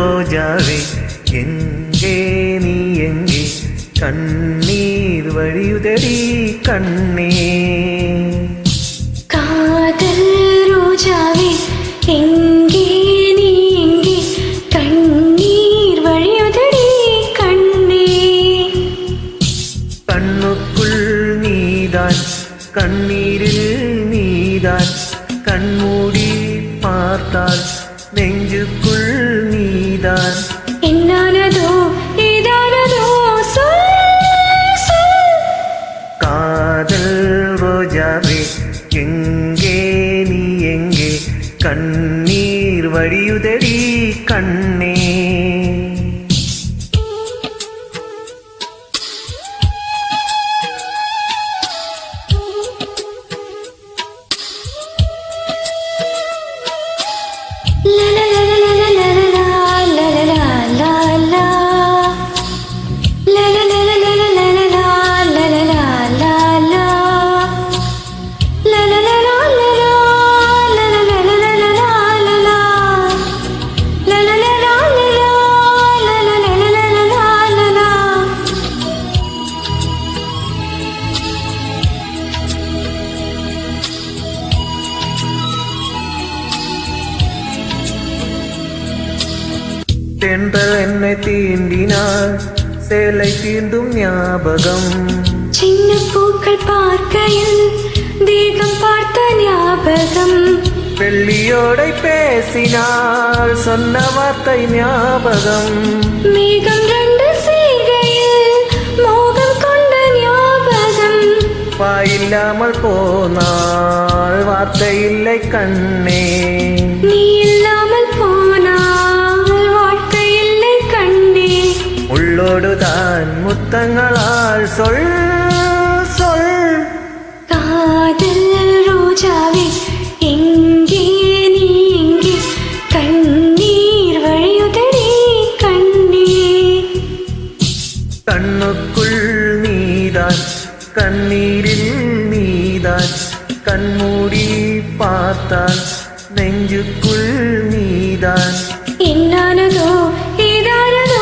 ரோஜாவே எங்கே நீ எங்கே கண்ணீர் வழியுதடி கண்ணே காதல் ரோஜாவே எங்கே நீ எங்கே கண்ணீர் வழியுதடி கண்ணே கண்ணுக்குள் நீதான் கண்ணீரில் நீதான் கண்மூடி பார்த்தால் நெஞ்சுக்குள் நீதான் என்னானதோ ஏதானதோ காதல் ரோஜாவே எங்கே நீ எங்கே கண்ணீர் வழியுதடி கண்ணே தென்றல் என்னை தீண்டினார் சேலை தீண்டும் ஞாபகம் சின்ன பூக்கள் பார்க்கையில் தேகம் பார்த்த ஞாபகம் வெள்ளியோடை பேசினால் சொன்ன வார்த்தை ஞாபகம் மேகம் ரெண்டு செய்கையில் மோகம் கொண்ட ஞாபகம் வாயில்லாமல் போனால் வார்த்தை இல்லை கண்ணே நீ இல்லாமல் போனால் உள்ளோடுதான் முத்தங்களால் சொல் சொல் காதல் ரோஜாவே எங்கே நீ எங்கே கண்ணீர் வழியுதடி கண்ணே கண்ணுக்குள் நீதான் கண்ணீரில் நீதான் கண்மூடி பார்த்தால் நெஞ்சுக்குள் நீதான் என்னானதோ ஏதானதோ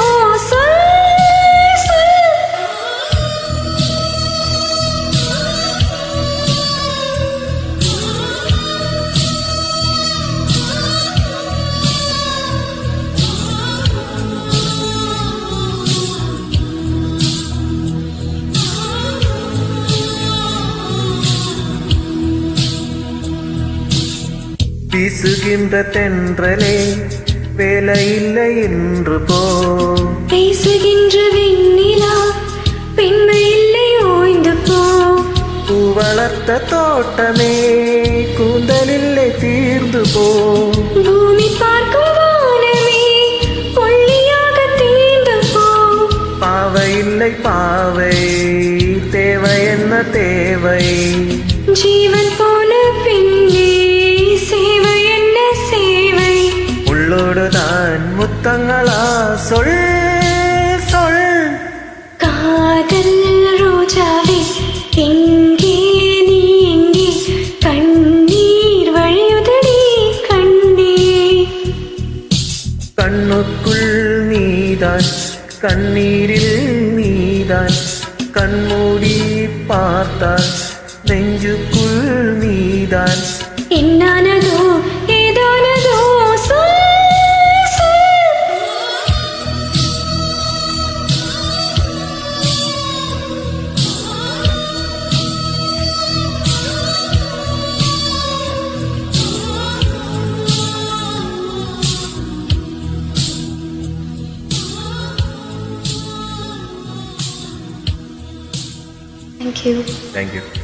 வீசுகின்ற தென்றலே வேலை இல்லை என்று போ பேசுகின்ற வெண்ணிலா பெண்மை இல்லை ஓய்ந்து போ பூ வளர்த்த தோட்டமே கூந்தலில்லை தீர்ந்து போ பூமி பார்க்கும் வானமே பொள்ளியாக தீர்ந்து போ பாவை இல்லை பாவை தேவை என்ன தேவை ஜீவன் போன பின்னே சேவை என்ன சேவை உள்ளோடுதான் முத்தங்களா சொல் சொல் காதல் ரோஜாவே எங்கே நீ எங்கே கண்ணீர் வழியுதடி கண்ணே கண்ணுக்குள் நீதான் கண்ணீரில் நீதான் கண்மூடி பார்த்தால் நெஞ்சுக்குள் நீதான் என்னானதோ ஏதானதோ Thank you. Thank you.